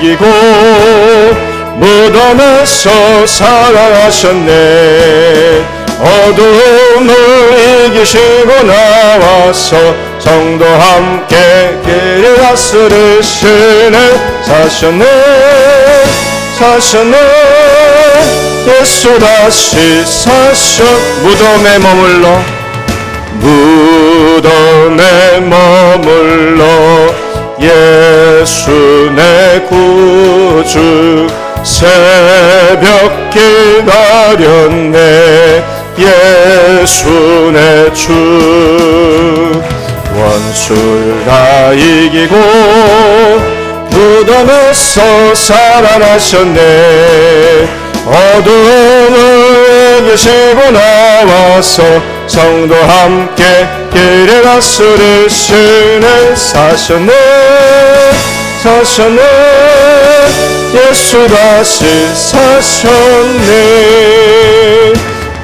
이기고 무덤에서 살아나셨네. 어둠을 이기시고 나와서 성도 함께 길을 다스리시네. 사셨네. 예수 다시 사셔. 무덤에 머물러 예수 내 구주. 새벽 기다렸네. 예수 내 주. 원수를 다 이기고 무덤에서 살아나셨네. 어둠을 이기시고 나와서 성도 함께 길을 다스리시네. 사셨네. 예수 다시 사셨네.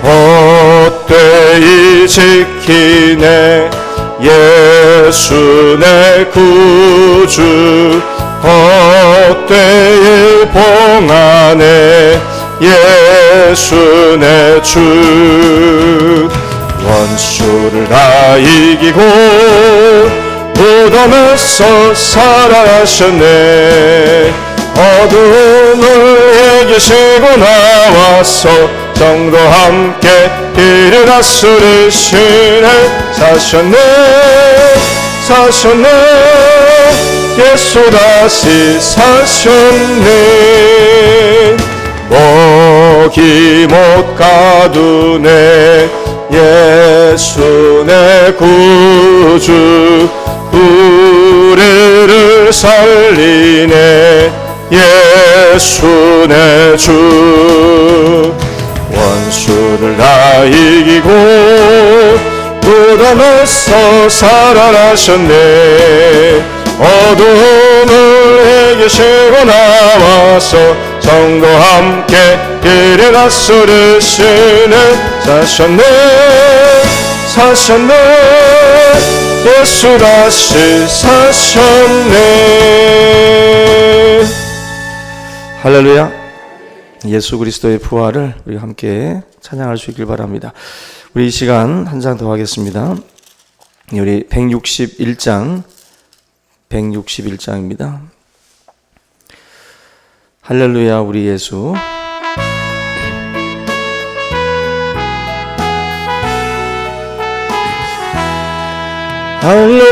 헛되이 지키네. 예수 내 구주. 헛되이 봉하네. 예수 내 주. 원수를 다 이기고 무덤에서 살아나셨네. 어둠을 이기시고 나와서 성도 함께 길을 다스리시네. 사셨네. 예수 다시 사셨네. 먹이 못 가두네. 예수 내 구주. 우리를 살리네. 예수 내 주. 원수를 다 이기고 무덤에서 살아나셨네. 어둠을 이기시고 나와서 성도 함께 길을 다스리시네. 사셨네. 예수 다시 사셨네. 할렐루야. 예수 그리스도의 부활을 우리 함께 찬양할 수 있길 바랍니다. 우리 이 시간 한 장 더 하겠습니다. 우리 161장입니다. 할렐루야. 우리 예수.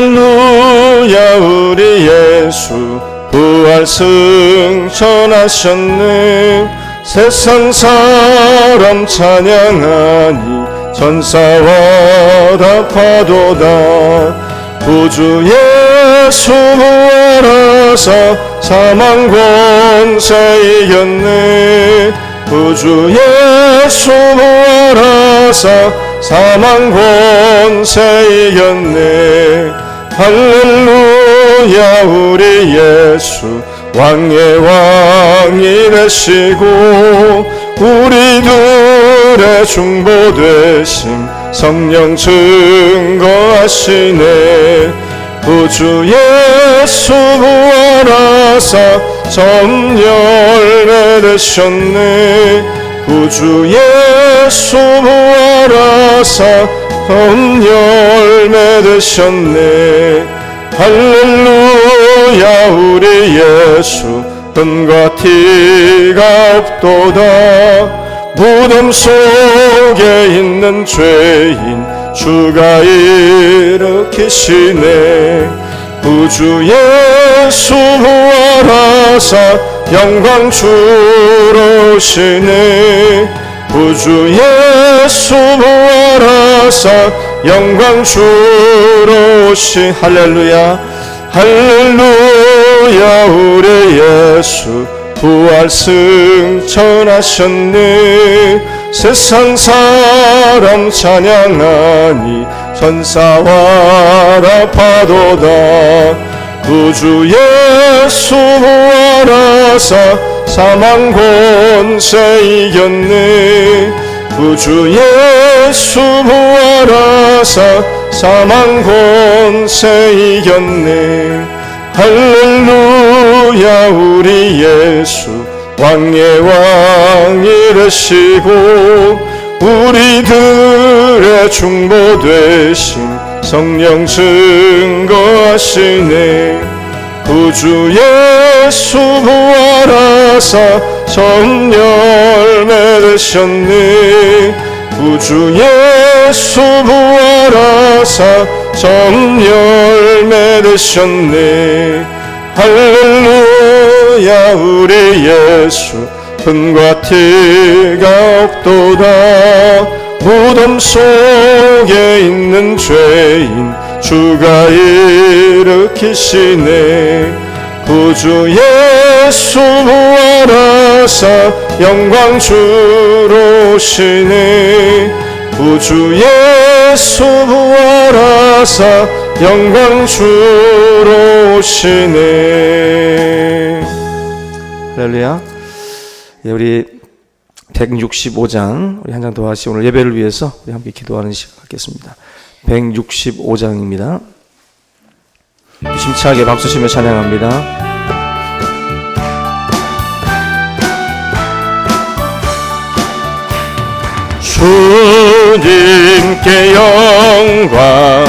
할렐루야. 우리 예수 부활 승천하셨네. 세상 사람 찬양하니 천사와 다 파도다. 구주 예수 부활하사 사망 권세 이겼네. 구주 예수 부활하사 사망 권세 이겼네. 할렐루야. 우리 예수 왕의 왕이 되시고 우리들의 중보 되심 성령 증거하시네. 구주 예수 부활하사 점 열매 되셨네. 구주 예수 부활하사 점 열매 되셨네. 할렐루야. 우리 예수 흠과 티가 없도다. 무덤 속에 있는 죄인 주가 일으키시네. 구주 예수 부활하사 영광 주로 오시네. 구주 예수 부활하사 영광 주로 오시. 할렐루야. 우리 예수 부활 승천하셨네. 세상 사람 찬양하니 천사와 다 파도다. 구주 예수 부활하사 사망 권세 이겼네. 구주 예수 부활하사 사망 권세 이겼네. 할렐루야. 우리 왕의 왕이 되시고 우리들의 중보 되신 성령 증거하시네. 구주 예수 부활하사 전 열매 되셨네. 구주 예수 부활하사 전 열매 되셨네. 할렐루야. 우리 예수 은과 티가 없도다. 무덤 속에 있는 죄인 주가 일으키시네. 구주 예수 부활하사 영광 주로 오시네. 구주 예수 부활하사 영광 주로 오시네. 할렐루야. 예, 우리 165장 우리 한 장 더 하시 오늘 예배를 위해서 우리 함께 기도하는 시간 갖겠습니다. 165장입니다. 심차게 박수치며 찬양합니다. 주님께 영광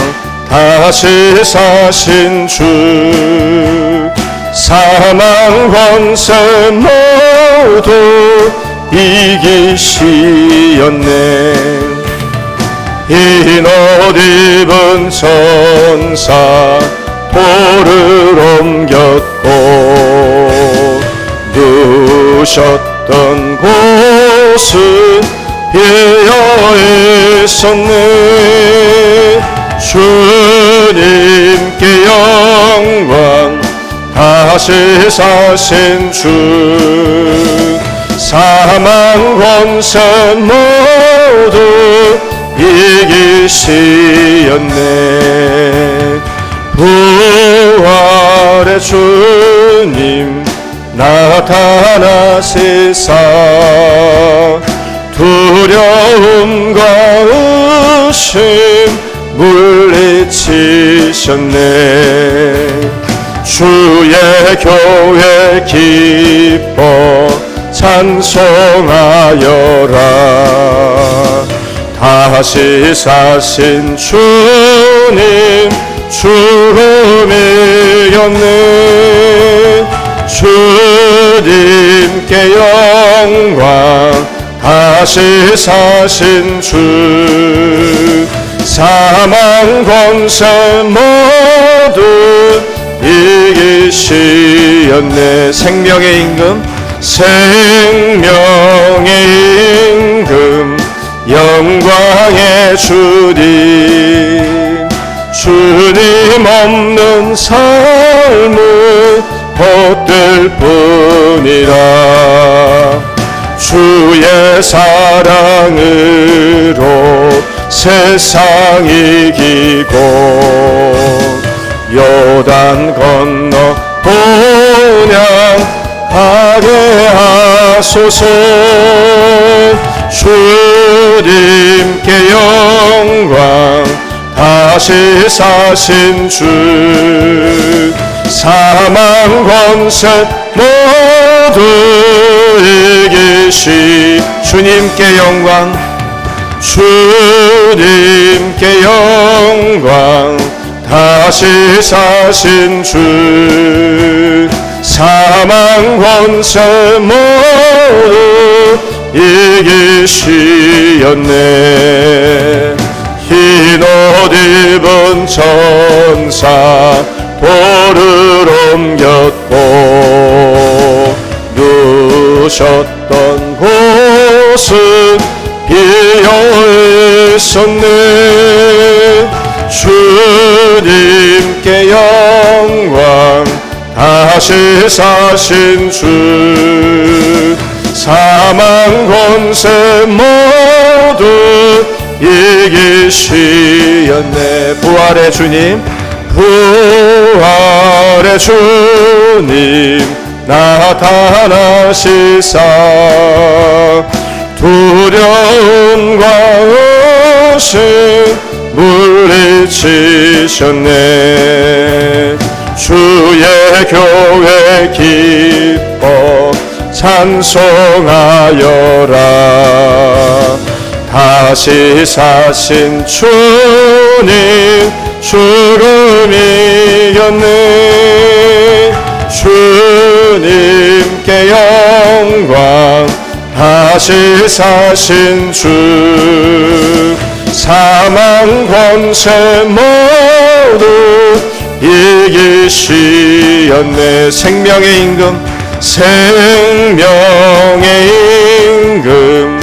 다시 사신 주 사망 권세 모두 이기시었네. 흰 옷 입은 천사 돌을 옮겼고 누셨던 곳은 비어 있었네. 주님께 영광 다시 사신 주 사망 권세 모두 이기시었네. 부활의 주님 나타나시사 두려움과 의심 물리치셨네. 주의 교회 기뻐 찬송하여라. 다시 사신 주님 죽음 이겼네. 주님께 영광 다시 사신 주 사망 권세 모두 이기시었네. 생명의 임금 생명의 임금 영광의 주님 주님 없는 삶은 헛될 뿐이라. 주의 사랑으로 세상 이기고 요단 건너 본향하게 하소서. 주님께 영광 다시 사신 주 사망 권세 모두 이기시. 주님께 영광 주님께 영광 다시 사신 주 사망 권세 모두 이기시었네. 흰 옷 입은 천사 돌을 옮겼고 누셨던 곳은 비어 있었네. 주님께 영광 다시 사신 주 사망 권세 모두 이기시었네. 부활의 주님 부활의 주님 나타나시사 두려움과 의심 물리치셨네. 주의 교회 기뻐 찬송하여라. 다시 사신 주님 죽음이 이겼네. 주님께 영광. 다시 사신 주 사망 권세 모두 이기시었네. 생명의 임금, 생명의 임금,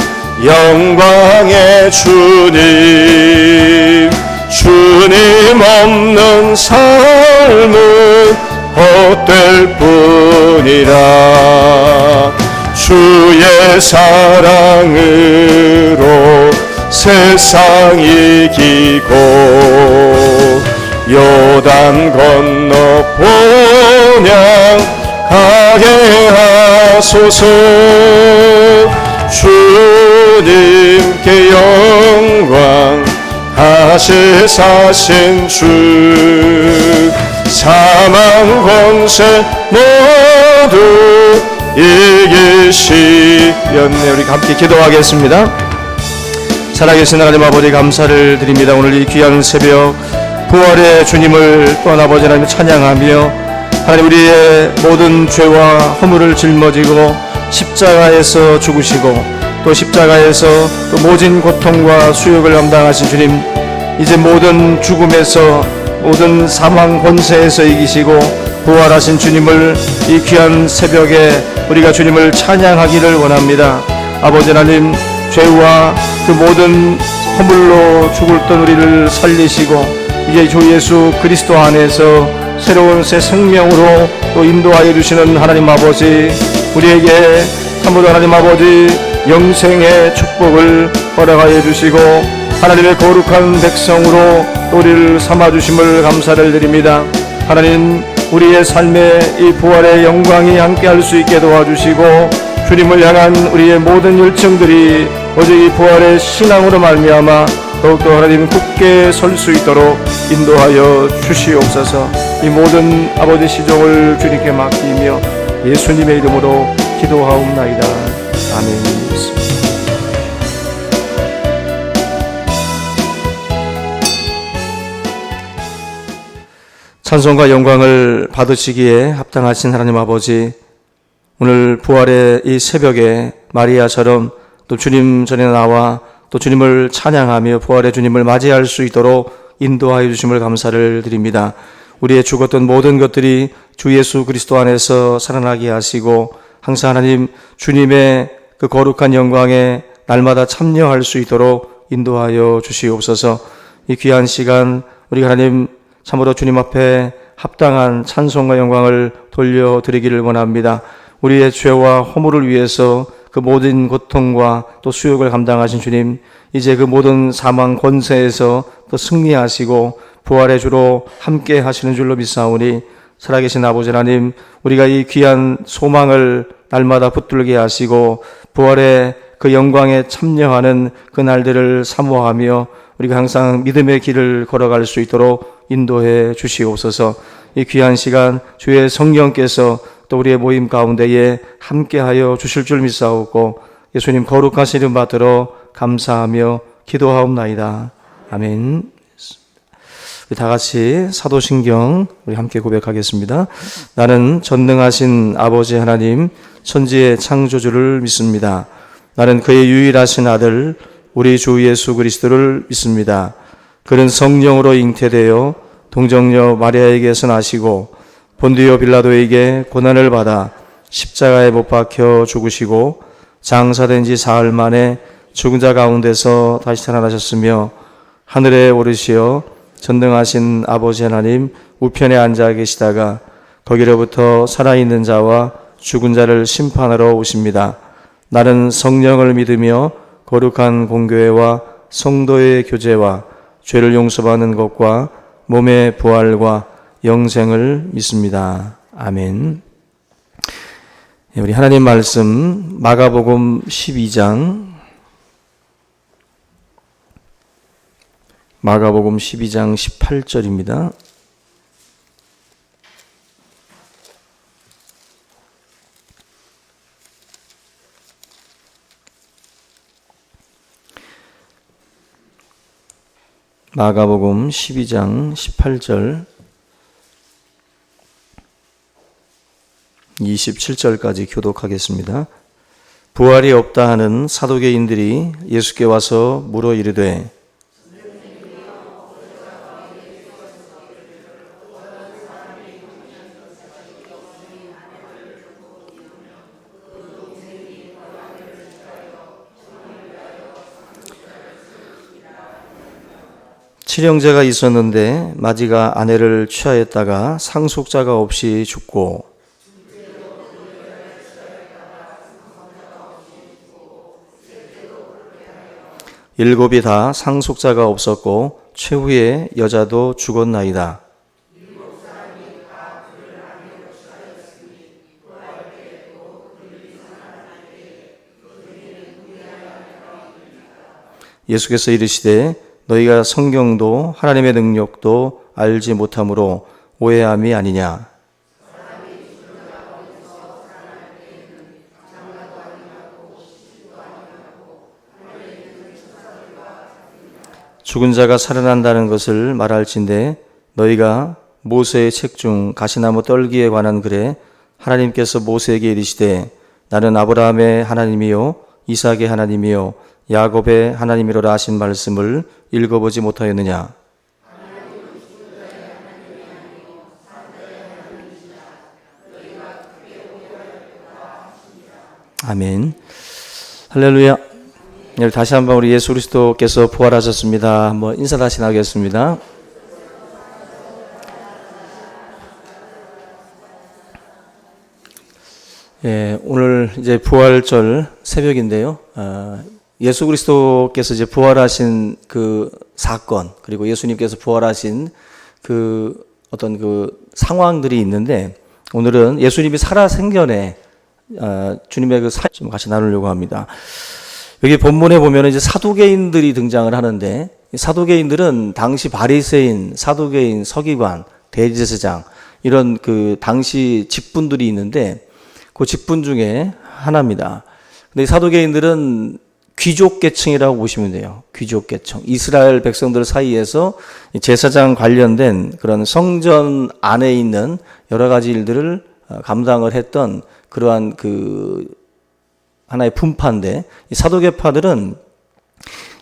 영광의 주님. 주님 없는 삶은 헛될 뿐이라. 주의 사랑으로 세상 이기고 요단 건너 본향 가게 하소서. 주님께 영광. 다시 사신 주 사망 권세 모두 이기시었네. 우리 함께 기도하겠습니다. 살아계신 하나님 아버지, 감사를 드립니다. 오늘 이 귀한 새벽 부활의 주님을 또한 아버지 하나님 찬양하며 하나님 우리의 모든 죄와 허물을 짊어지고 십자가에서 죽으시고 또 십자가에서 또 모진 고통과 수욕을 감당하신 주님, 이제 모든 죽음에서 모든 사망 권세에서 이기시고 부활하신 주님을 이 귀한 새벽에 우리가 주님을 찬양하기를 원합니다. 아버지 하나님, 죄와 그 모든 허물로 죽었던 우리를 살리시고 이제 주 예수 그리스도 안에서 새로운 새 생명으로 또 인도하여 주시는 하나님 아버지, 우리에게 참으로 하나님 아버지 영생의 축복을 허락하여 주시고 하나님의 거룩한 백성으로 우리를 삼아주심을 감사를 드립니다. 하나님, 우리의 삶에 이 부활의 영광이 함께할 수 있게 도와주시고 주님을 향한 우리의 모든 열정들이 오직 이 부활의 신앙으로 말미암아 더욱더 하나님 굳게 설 수 있도록 인도하여 주시옵소서. 이 모든 아버지 시종을 주님께 맡기며 예수님의 이름으로 기도하옵나이다. 아멘. 찬송과 영광을 받으시기에 합당하신 하나님 아버지, 오늘 부활의 이 새벽에 마리아처럼 또 주님 전에 나와 또 주님을 찬양하며 부활의 주님을 맞이할 수 있도록 인도하여 주심을 감사를 드립니다. 우리의 죽었던 모든 것들이 주 예수 그리스도 안에서 살아나게 하시고 항상 하나님 주님의 그 거룩한 영광에 날마다 참여할 수 있도록 인도하여 주시옵소서. 이 귀한 시간 우리 하나님 참으로 주님 앞에 합당한 찬송과 영광을 돌려드리기를 원합니다. 우리의 죄와 허물을 위해서 그 모든 고통과 또 수욕을 감당하신 주님, 이제 그 모든 사망 권세에서 또 승리하시고 부활의 주로 함께 하시는 줄로 믿사오니 살아계신 아버지 하나님, 우리가 이 귀한 소망을 날마다 붙들게 하시고 부활의 그 영광에 참여하는 그 날들을 사모하며 우리가 항상 믿음의 길을 걸어갈 수 있도록 인도해 주시옵소서. 이 귀한 시간 주의 성령께서 또 우리의 모임 가운데에 함께하여 주실 줄 믿사오고 예수님 거룩하신 이름 받들어 감사하며 기도하옵나이다. 아멘. 우리 다 같이 사도신경 우리 함께 고백하겠습니다. 나는 전능하신 아버지 하나님 천지의 창조주를 믿습니다. 나는 그의 유일하신 아들 우리 주 예수 그리스도를 믿습니다. 그는 성령으로 잉태되어 동정녀 마리아에게서 나시고 본디오 빌라도에게 고난을 받아 십자가에 못 박혀 죽으시고 장사된 지 사흘 만에 죽은 자 가운데서 다시 살아나셨으며 하늘에 오르시어 전능하신 아버지 하나님 우편에 앉아 계시다가 거기로부터 살아있는 자와 죽은 자를 심판하러 오십니다. 나는 성령을 믿으며 거룩한 공교회와 성도의 교제와 죄를 용서받는 것과 몸의 부활과 영생을 믿습니다. 아멘. 우리 하나님 말씀 마가복음 12장 마가복음 12장 18절입니다. 마가복음 12장 18절 27절까지 교독하겠습니다. 부활이 없다 하는 사두개인들이 예수께 와서 물어 이르되 칠형제가 있었는데 마지가 아내를 취하였다가 상속자가 없이 죽고 일곱이 다 상속자가 없었고 최후의 여자도 죽었나이다. 예수께서 이르시되 너희가 성경도 하나님의 능력도 알지 못함으로 오해함이 아니냐. 죽은 자가 살아난다는 것을 말할진대 너희가 모세의 책 중 가시나무 떨기에 관한 글에 하나님께서 모세에게 이르시되 나는 아브라함의 하나님이요 이삭의 하나님이요 야곱의 하나님이로라 하신 말씀을 읽어보지 못하였느냐. 아멘. 할렐루야. 다시 한번 우리 예수 그리스도께서 부활하셨습니다. 한번 인사 다시 나가겠습니다. 예, 오늘 이제 부활절 새벽인데요. 예수 그리스도께서 이제 부활하신 그 사건, 그리고 예수님께서 부활하신 그 어떤 그 상황들이 있는데, 오늘은 예수님이 살아생전에 주님의 그 사연 좀 같이 나누려고 합니다. 여기 본문에 보면 이제 사두개인들이 등장을 하는데, 이 사두개인들은 당시 바리새인, 사두개인, 서기관, 대제사장 이런 그 당시 직분들이 있는데, 그 직분 중에 하나입니다. 근데 이 사두개인들은 귀족 계층이라고 보시면 돼요. 귀족 계층. 이스라엘 백성들 사이에서 제사장 관련된 그런 성전 안에 있는 여러 가지 일들을 감당을 했던 그러한 그 하나의 분파인데, 이 사두개파들은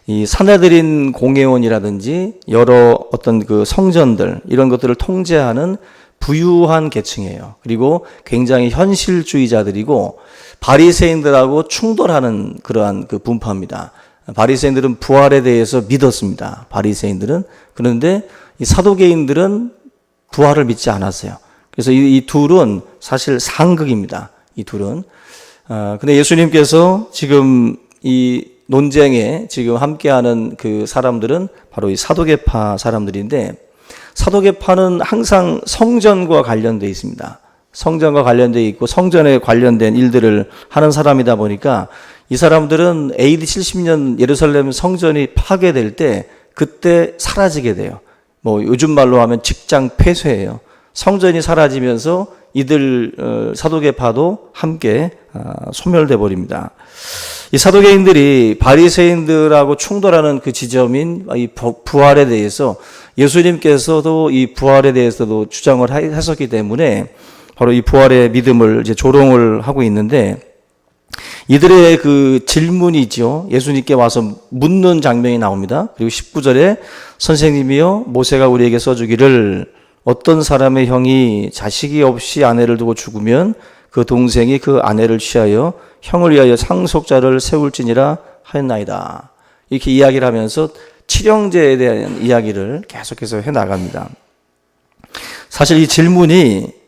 이 사내들인 공회원이라든지 여러 어떤 그 성전들 이런 것들을 통제하는 부유한 계층이에요. 그리고 굉장히 현실주의자들이고 바리새인들하고 충돌하는 그러한 그 분파입니다. 바리새인들은 부활에 대해서 믿었습니다. 바리새인들은. 그런데 이 사두개인들은 부활을 믿지 않았어요. 그래서 이 둘은 사실 상극입니다. 이 둘은. 근데 예수님께서 지금 이 논쟁에 지금 함께하는 그 사람들은 바로 이 사두개파 사람들인데, 사두개파는 항상 성전과 관련되어 있습니다. 성전과 관련되어 있고 성전에 관련된 일들을 하는 사람이다 보니까 이 사람들은 AD 70년 예루살렘 성전이 파괴될 때 그때 사라지게 돼요. 뭐 요즘 말로 하면 직장 폐쇄예요. 성전이 사라지면서 이들 사두개파도 함께 소멸돼 버립니다. 이 사두개인들이 바리새인들하고 충돌하는 그 지점인 이 부활에 대해서 예수님께서도 이 부활에 대해서도 주장을 했었기 때문에 바로 이 부활의 믿음을 이제 조롱을 하고 있는데, 이들의 그 질문이죠. 예수님께 와서 묻는 장면이 나옵니다. 그리고 19절에 선생님이요 모세가 우리에게 써주기를 어떤 사람의 형이 자식이 없이 아내를 두고 죽으면 그 동생이 그 아내를 취하여 형을 위하여 상속자를 세울지니라 하였나이다. 이렇게 이야기를 하면서 칠형제에 대한 이야기를 계속해서 해나갑니다. 사실 이 질문이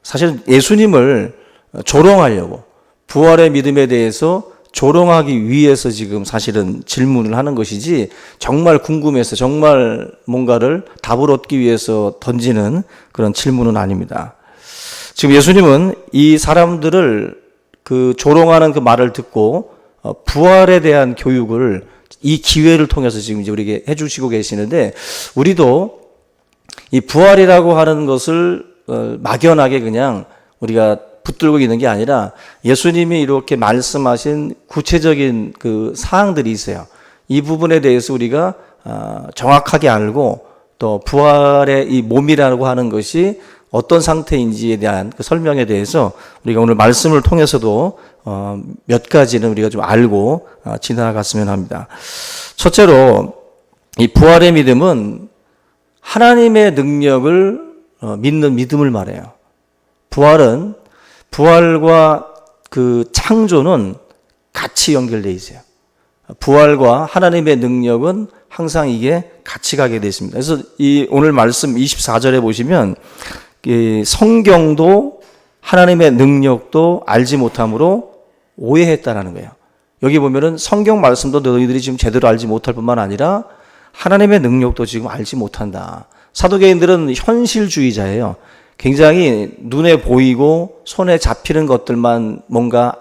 사실 예수님을 조롱하려고, 부활의 믿음에 대해서 조롱하기 위해서 지금 사실은 질문을 하는 것이지, 정말 궁금해서 정말 뭔가를 답을 얻기 위해서 던지는 그런 질문은 아닙니다. 지금 예수님은 이 사람들을 그 조롱하는 그 말을 듣고 부활에 대한 교육을 이 기회를 통해서 지금 이제 우리에게 해주시고 계시는데, 우리도 이 부활이라고 하는 것을 막연하게 그냥 우리가 붙들고 있는 게 아니라 예수님이 이렇게 말씀하신 구체적인 그 사항들이 있어요. 이 부분에 대해서 우리가 정확하게 알고 또 부활의 이 몸이라고 하는 것이 어떤 상태인지에 대한 그 설명에 대해서 우리가 오늘 말씀을 통해서도 몇 가지는 우리가 좀 알고 지나갔으면 합니다. 첫째로 이 부활의 믿음은 하나님의 능력을 믿는 믿음을 말해요. 부활과 그 창조는 같이 연결되어 있어요. 부활과 하나님의 능력은 항상 이게 같이 가게 되어 있습니다. 그래서 이 오늘 말씀 24절에 보시면 이 성경도 하나님의 능력도 알지 못함으로 오해했다라는 거예요. 여기 보면은 성경 말씀도 너희들이 지금 제대로 알지 못할 뿐만 아니라 하나님의 능력도 지금 알지 못한다. 사도계인들은 현실주의자예요. 굉장히 눈에 보이고 손에 잡히는 것들만 뭔가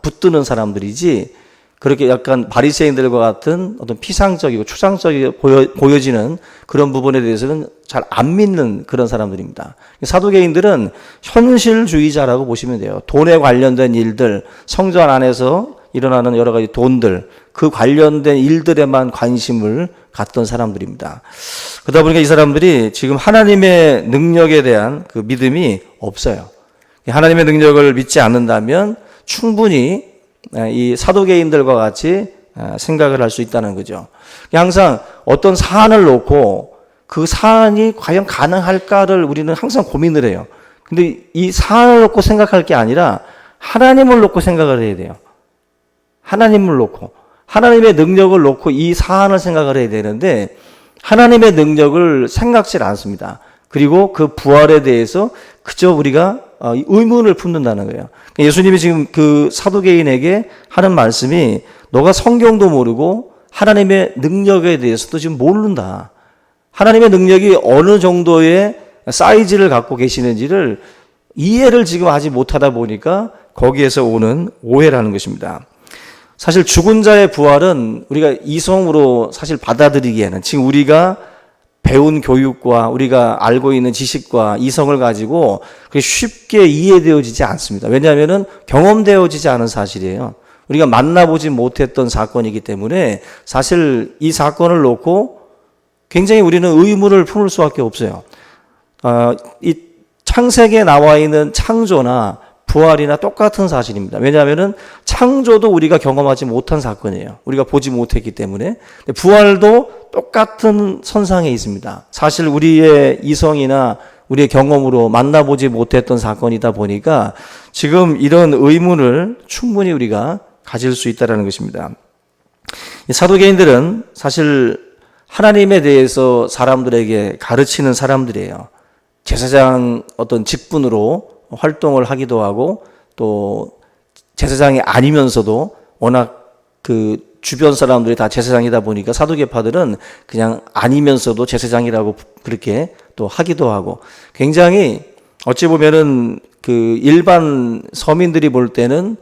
붙드는 사람들이지, 그렇게 약간 바리새인들과 같은 어떤 피상적이고 추상적이게 보여지는 그런 부분에 대해서는 잘 안 믿는 그런 사람들입니다. 사도계인들은 현실주의자라고 보시면 돼요. 돈에 관련된 일들, 성전 안에서 일어나는 여러 가지 돈들, 그 관련된 일들에만 관심을 갖던 사람들입니다. 그러다 보니까 이 사람들이 지금 하나님의 능력에 대한 그 믿음이 없어요. 하나님의 능력을 믿지 않는다면 충분히 이 사도계인들과 같이 생각을 할 수 있다는 거죠. 항상 어떤 사안을 놓고 그 사안이 과연 가능할까를 우리는 항상 고민을 해요. 근데 이 사안을 놓고 생각할 게 아니라 하나님을 놓고 생각을 해야 돼요. 하나님을 놓고, 하나님의 능력을 놓고 이 사안을 생각을 해야 되는데 하나님의 능력을 생각질 않습니다. 그리고 그 부활에 대해서 그저 우리가 의문을 품는다는 거예요. 예수님이 지금 그 사도계인에게 하는 말씀이 너가 성경도 모르고 하나님의 능력에 대해서도 지금 모른다. 하나님의 능력이 어느 정도의 사이즈를 갖고 계시는지를 이해를 지금 하지 못하다 보니까 거기에서 오는 오해라는 것입니다. 사실 죽은 자의 부활은 우리가 이성으로 사실 받아들이기에는 지금 우리가 배운 교육과 우리가 알고 있는 지식과 이성을 가지고 쉽게 이해되어지지 않습니다. 왜냐하면 경험되어지지 않은 사실이에요. 우리가 만나보지 못했던 사건이기 때문에 사실 이 사건을 놓고 굉장히 우리는 의문을 품을 수밖에 없어요. 이 창세기에 나와 있는 창조나 부활이나 똑같은 사실입니다. 왜냐하면 창조도 우리가 경험하지 못한 사건이에요. 우리가 보지 못했기 때문에. 부활도 똑같은 선상에 있습니다. 사실 우리의 이성이나 우리의 경험으로 만나보지 못했던 사건이다 보니까 지금 이런 의문을 충분히 우리가 가질 수 있다는 것입니다. 사도계인들은 사실 하나님에 대해서 사람들에게 가르치는 사람들이에요. 제사장 어떤 직분으로 활동을 하기도 하고 또 제사장이 아니면서도 워낙 그 주변 사람들이 다 제사장이다 보니까 사도계파들은 그냥 아니면서도 제사장이라고 그렇게 또 하기도 하고 굉장히 어찌 보면은 그 일반 서민들이 볼 때는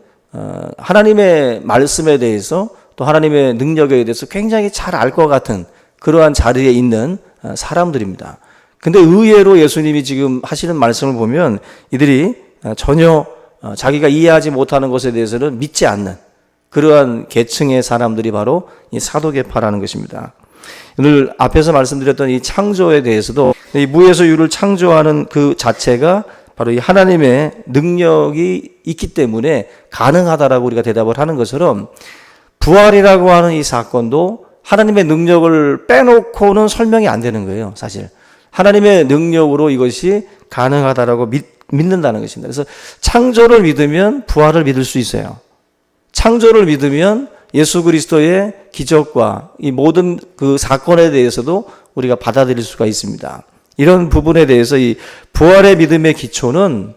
하나님의 말씀에 대해서 또 하나님의 능력에 대해서 굉장히 잘 알 것 같은 그러한 자리에 있는 사람들입니다. 근데 의외로 예수님이 지금 하시는 말씀을 보면 이들이 전혀 자기가 이해하지 못하는 것에 대해서는 믿지 않는 그러한 계층의 사람들이 바로 이 사도계파라는 것입니다. 오늘 앞에서 말씀드렸던 이 창조에 대해서도 이 무에서 유를 창조하는 그 자체가 바로 이 하나님의 능력이 있기 때문에 가능하다라고 우리가 대답을 하는 것처럼 부활이라고 하는 이 사건도 하나님의 능력을 빼놓고는 설명이 안 되는 거예요, 사실. 하나님의 능력으로 이것이 가능하다라고 믿는다는 것입니다. 그래서 창조를 믿으면 부활을 믿을 수 있어요. 창조를 믿으면 예수 그리스도의 기적과 이 모든 그 사건에 대해서도 우리가 받아들일 수가 있습니다. 이런 부분에 대해서 이 부활의 믿음의 기초는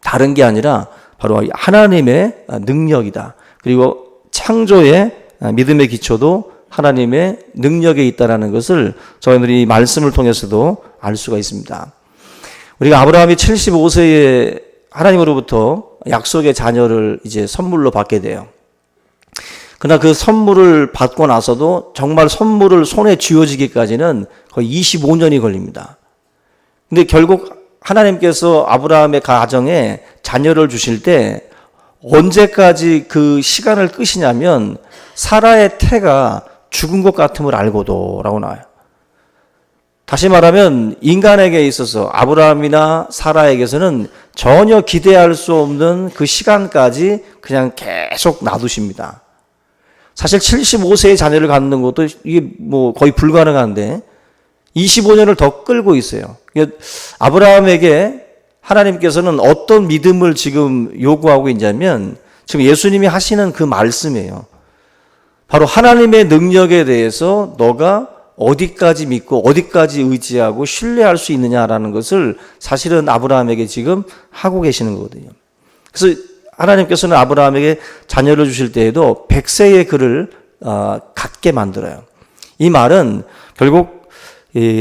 다른 게 아니라 바로 하나님의 능력이다. 그리고 창조의 믿음의 기초도 하나님의 능력에 있다라는 것을 저희들이 이 말씀을 통해서도 알 수가 있습니다. 우리가 아브라함이 75세에 하나님으로부터 약속의 자녀를 이제 선물로 받게 돼요. 그러나 그 선물을 받고 나서도 정말 선물을 손에 쥐어지기까지는 거의 25년이 걸립니다. 근데 결국 하나님께서 아브라함의 가정에 자녀를 주실 때 언제까지 그 시간을 끄시냐면 사라의 태가 죽은 것 같음을 알고도 라고 나와요. 다시 말하면 인간에게 있어서 아브라함이나 사라에게서는 전혀 기대할 수 없는 그 시간까지 그냥 계속 놔두십니다. 사실 75세의 자녀를 갖는 것도 이게 뭐 거의 불가능한데 25년을 더 끌고 있어요. 아브라함에게 하나님께서는 어떤 믿음을 지금 요구하고 있냐면 지금 예수님이 하시는 그 말씀이에요. 바로 하나님의 능력에 대해서 너가 어디까지 믿고 어디까지 의지하고 신뢰할 수 있느냐라는 것을 사실은 아브라함에게 지금 하고 계시는 거거든요. 그래서 하나님께서는 아브라함에게 자녀를 주실 때에도 100세의 그를 갖게 만들어요. 이 말은 결국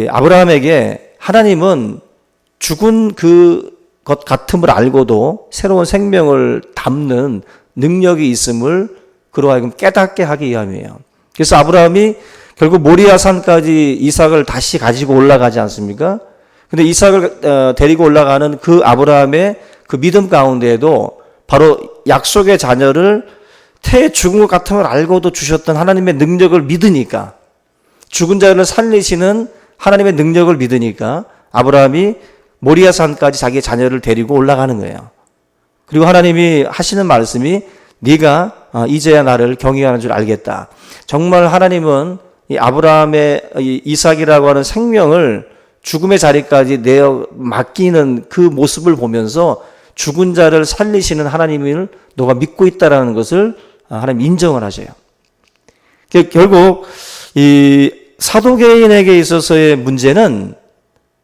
아브라함에게 하나님은 죽은 그것 같음을 알고도 새로운 생명을 담는 능력이 있음을 그로 하여금 깨닫게 하기 위함이에요. 그래서 아브라함이 결국 모리아 산까지 이삭을 다시 가지고 올라가지 않습니까? 근데 이삭을 데리고 올라가는 그 아브라함의 그 믿음 가운데에도 바로 약속의 자녀를 태에 죽은 것 같음을 알고도 주셨던 하나님의 능력을 믿으니까, 죽은 자를 살리시는 하나님의 능력을 믿으니까 아브라함이 모리아 산까지 자기의 자녀를 데리고 올라가는 거예요. 그리고 하나님이 하시는 말씀이 네가 이제야 나를 경외하는 줄 알겠다. 정말 하나님은 이 아브라함의 이 이삭이라고 하는 생명을 죽음의 자리까지 내어 맡기는 그 모습을 보면서 죽은 자를 살리시는 하나님을 너가 믿고 있다라는 것을 하나님 인정을 하셔요. 결국 이 사도개인에게 있어서의 문제는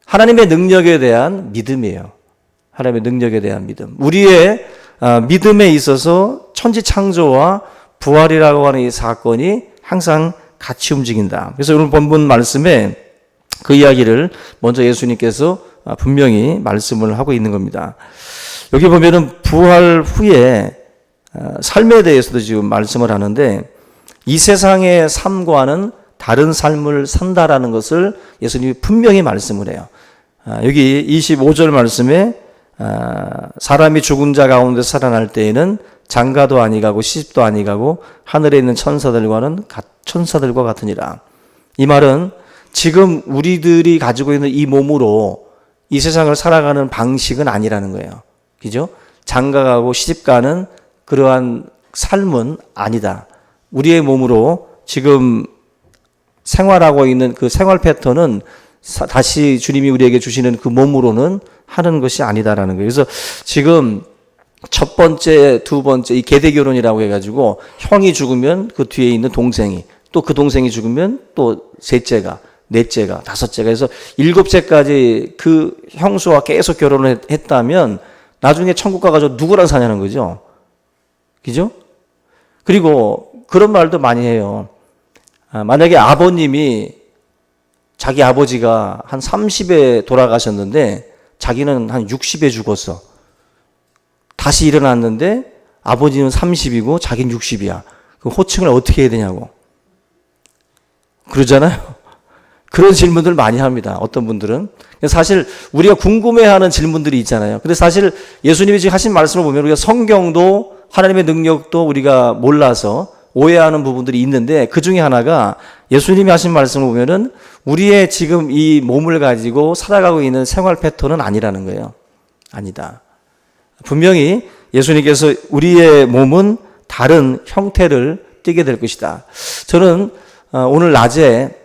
하나님의 능력에 대한 믿음이에요. 하나님의 능력에 대한 믿음. 우리의 믿음에 있어서 천지창조와 부활이라고 하는 이 사건이 항상 같이 움직인다. 그래서 오늘 본문 말씀에 그 이야기를 먼저 예수님께서 분명히 말씀을 하고 있는 겁니다. 여기 보면은 부활 후에 삶에 대해서도 지금 말씀을 하는데 이 세상의 삶과는 다른 삶을 산다라는 것을 예수님이 분명히 말씀을 해요. 여기 25절 말씀에 사람이 죽은 자 가운데 살아날 때에는 장가도 아니가고 시집도 아니가고 하늘에 있는 천사들과 같으니라. 이 말은 지금 우리들이 가지고 있는 이 몸으로 이 세상을 살아가는 방식은 아니라는 거예요. 그죠? 장가가고 시집가는 그러한 삶은 아니다. 우리의 몸으로 지금 생활하고 있는 그 생활 패턴은 다시 주님이 우리에게 주시는 그 몸으로는 하는 것이 아니다라는 거예요. 그래서 지금 첫 번째, 두 번째, 이 계대결혼이라고 해가지고 형이 죽으면 그 뒤에 있는 동생이, 또 그 동생이 죽으면 또 셋째가, 넷째가, 다섯째가 해서 7째까지 그 형수와 계속 결혼을 했다면 나중에 천국 가가지고 누구랑 사냐는 거죠. 그죠? 그리고 그런 말도 많이 해요. 만약에 아버님이 자기 아버지가 한 30에 돌아가셨는데 자기는 한 60에 죽었어. 다시 일어났는데 아버지는 30이고 자기는 60이야. 그 호칭을 어떻게 해야 되냐고. 그러잖아요. 그런 질문들 많이 합니다. 어떤 분들은. 사실 우리가 궁금해하는 질문들이 있잖아요. 근데 사실 예수님이 지금 하신 말씀을 보면 우리가 성경도 하나님의 능력도 우리가 몰라서 오해하는 부분들이 있는데 그 중에 하나가 예수님이 하신 말씀을 보면은 우리의 지금 이 몸을 가지고 살아가고 있는 생활 패턴은 아니라는 거예요. 아니다. 분명히 예수님께서 우리의 몸은 다른 형태를 띠게 될 것이다. 저는 오늘 낮에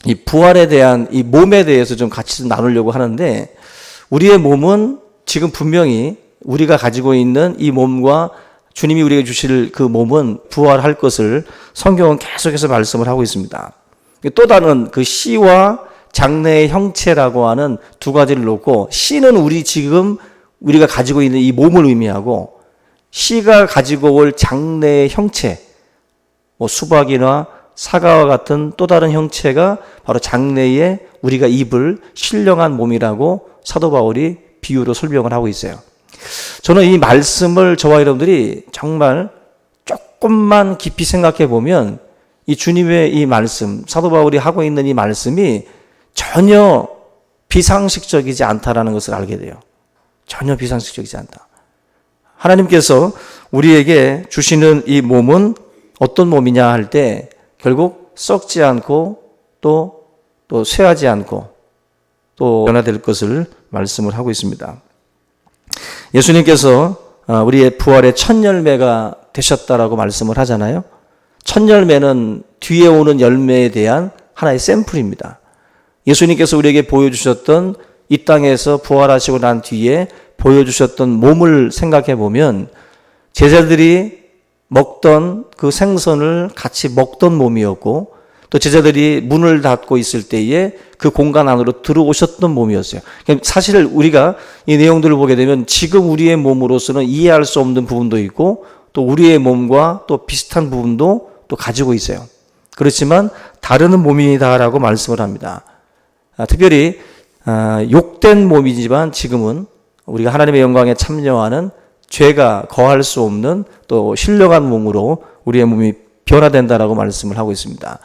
이 부활에 대한 이 몸에 대해서 좀 같이 좀 나누려고 하는데 우리의 몸은 지금 분명히 우리가 가지고 있는 이 몸과 주님이 우리에게 주실 그 몸은 부활할 것을 성경은 계속해서 말씀을 하고 있습니다. 또 다른 그 씨와 장래의 형체라고 하는 두 가지를 놓고 씨는 우리가 가지고 있는 이 몸을 의미하고 씨가 가지고 올 장래의 형체, 뭐 수박이나 사과와 같은 또 다른 형체가 바로 장래에 우리가 입을 신령한 몸이라고 사도 바울이 비유로 설명을 하고 있어요. 저는 이 말씀을 저와 여러분들이 정말 조금만 깊이 생각해 보면 이 주님의 이 말씀, 사도 바울이 하고 있는 이 말씀이 전혀 비상식적이지 않다라는 것을 알게 돼요. 전혀 비상식적이지 않다. 하나님께서 우리에게 주시는 이 몸은 어떤 몸이냐 할 때 결국 썩지 않고 또 쇠하지 않고 또 변화될 것을 말씀을 하고 있습니다. 예수님께서 우리의 부활의 첫 열매가 되셨다라고 말씀을 하잖아요. 첫 열매는 뒤에 오는 열매에 대한 하나의 샘플입니다. 예수님께서 우리에게 보여주셨던 이 땅에서 부활하시고 난 뒤에 보여주셨던 몸을 생각해 보면 제자들이 먹던 그 생선을 같이 먹던 몸이었고 또 제자들이 문을 닫고 있을 때에 그 공간 안으로 들어오셨던 몸이었어요. 사실 우리가 이 내용들을 보게 되면 지금 우리의 몸으로서는 이해할 수 없는 부분도 있고 또 우리의 몸과 또 비슷한 부분도 또 가지고 있어요. 그렇지만 다른 몸이다라고 말씀을 합니다. 특별히 욕된 몸이지만 지금은 우리가 하나님의 영광에 참여하는 죄가 거할 수 없는 또 신령한 몸으로 우리의 몸이 변화된다라고 말씀을 하고 있습니다.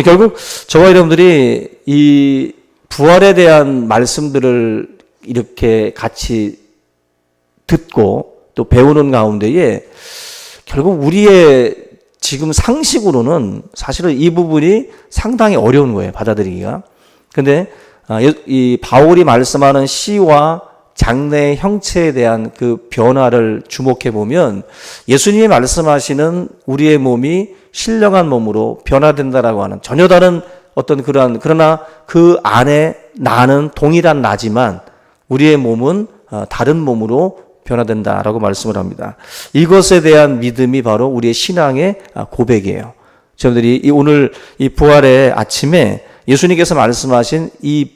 결국 저와 여러분들이 이 부활에 대한 말씀들을 이렇게 같이 듣고 또 배우는 가운데에 결국 우리의 지금 상식으로는 사실은 이 부분이 상당히 어려운 거예요. 받아들이기가. 근데 이 바울이 말씀하는 시와 장래의 형체에 대한 그 변화를 주목해 보면 예수님이 말씀하시는 우리의 몸이 신령한 몸으로 변화된다라고 하는 전혀 다른 어떤 그러나 그 안에 나는 동일한 나지만 우리의 몸은 다른 몸으로 변화된다라고 말씀을 합니다. 이것에 대한 믿음이 바로 우리의 신앙의 고백이에요. 여러분들이 오늘 이 부활의 아침에 예수님께서 말씀하신 이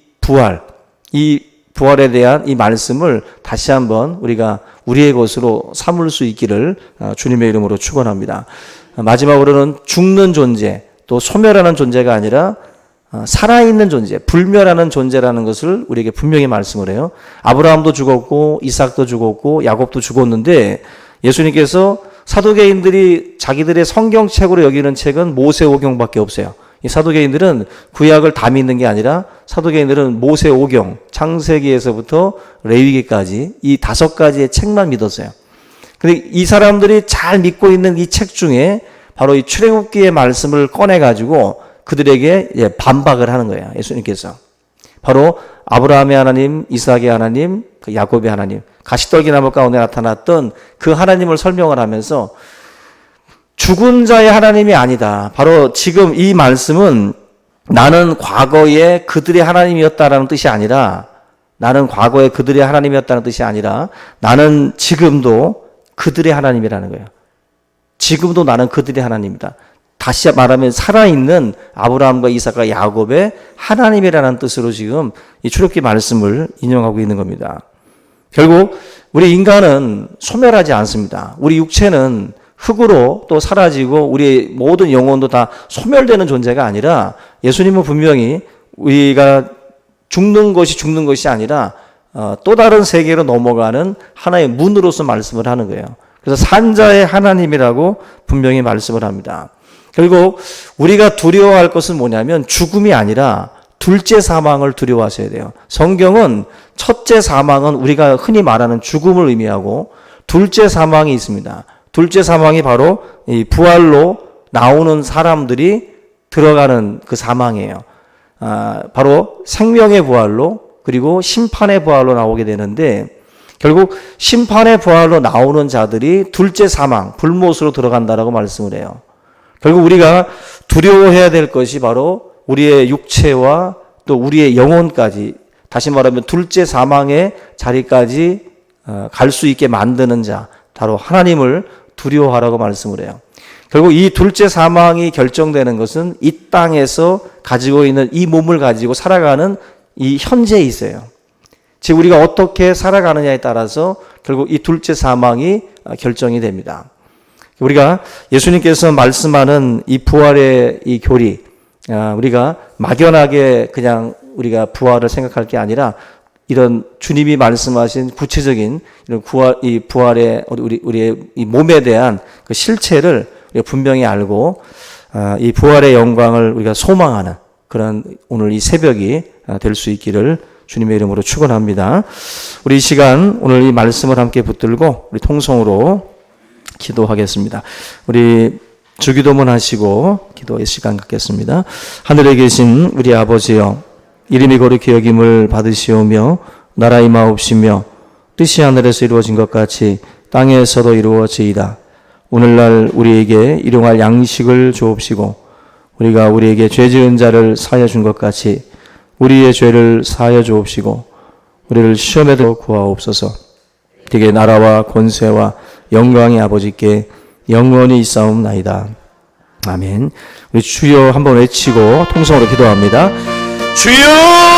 부활에 대한 이 말씀을 다시 한번 우리가 우리의 것으로 삼을 수 있기를 주님의 이름으로 축원합니다. 마지막으로는 죽는 존재, 또 소멸하는 존재가 아니라 살아있는 존재, 불멸하는 존재라는 것을 우리에게 분명히 말씀을 해요. 아브라함도 죽었고 이삭도 죽었고 야곱도 죽었는데 예수님께서 사두개인들이 자기들의 성경책으로 여기는 책은 모세오경밖에 없어요. 이 사두개인들은 구약을 다 믿는 게 아니라 사두개인들은 모세오경, 창세기에서부터 레위기까지 이 5가지의 책만 믿었어요. 근데 이 사람들이 잘 믿고 있는 이 책 중에 바로 이 출애굽기의 말씀을 꺼내가지고 그들에게 반박을 하는 거예요. 예수님께서. 바로 아브라함의 하나님, 이삭의 하나님, 야곱의 하나님, 가시떨기 나무 가운데 나타났던 그 하나님을 설명을 하면서 죽은 자의 하나님이 아니다. 바로 지금 이 말씀은 나는 과거에 그들의 하나님이었다라는 뜻이 아니라 나는 과거에 그들의 하나님이었다는 뜻이 아니라 나는 지금도 그들의 하나님이라는 거예요. 지금도 나는 그들의 하나님이다. 다시 말하면 살아있는 아브라함과 이삭과 야곱의 하나님이라는 뜻으로 지금 이 출애굽기 말씀을 인용하고 있는 겁니다. 결국 우리 인간은 소멸하지 않습니다. 우리 육체는 흙으로 또 사라지고 우리의 모든 영혼도 다 소멸되는 존재가 아니라 예수님은 분명히 우리가 죽는 것이 아니라 또 다른 세계로 넘어가는 하나의 문으로서 말씀을 하는 거예요. 그래서 산자의 하나님이라고 분명히 말씀을 합니다. 결국 우리가 두려워할 것은 뭐냐면 죽음이 아니라 둘째 사망을 두려워하셔야 돼요. 성경은 첫째 사망은 우리가 흔히 말하는 죽음을 의미하고 둘째 사망이 있습니다. 둘째 사망이 바로 이 부활로 나오는 사람들이 들어가는 그 사망이에요. 바로 생명의 부활로 그리고 심판의 부활로 나오게 되는데 결국 심판의 부활로 나오는 자들이 둘째 사망, 불못으로 들어간다라고 말씀을 해요. 결국 우리가 두려워해야 될 것이 바로 우리의 육체와 또 우리의 영혼까지 다시 말하면 둘째 사망의 자리까지 갈 수 있게 만드는 자 바로 하나님을 두려워하라고 말씀을 해요. 결국 이 둘째 사망이 결정되는 것은 이 땅에서 가지고 있는 이 몸을 가지고 살아가는 이 현재에 있어요. 즉 우리가 어떻게 살아가느냐에 따라서 결국 이 둘째 사망이 결정이 됩니다. 우리가 예수님께서 말씀하는 이 부활의 이 교리, 우리가 막연하게 그냥 우리가 부활을 생각할 게 아니라 이런 주님이 말씀하신 구체적인 이런 이 부활의 우리의 이 몸에 대한 그 실체를 우리가 분명히 알고 이 부활의 영광을 우리가 소망하는 그런 오늘 이 새벽이 될 수 있기를 주님의 이름으로 축원합니다. 우리 이 시간 오늘 이 말씀을 함께 붙들고 우리 통성으로 기도하겠습니다. 우리 주기도문 하시고 기도의 시간 갖겠습니다. 하늘에 계신 우리 아버지여, 이름이 거룩히 여김을 받으시오며 나라 임하옵시며 뜻이 하늘에서 이루어진 것 같이 땅에서도 이루어지이다. 오늘날 우리에게 일용할 양식을 주옵시고 우리가 우리에게 죄 지은 자를 사하여 준 것 같이 우리의 죄를 사하여 주옵시고 우리를 시험에도 구하옵소서. 되게 나라와 권세와 영광이 아버지께 영원히 있사옵나이다. 아멘. 우리 주여 한번 외치고 통성으로 기도합니다. 주여!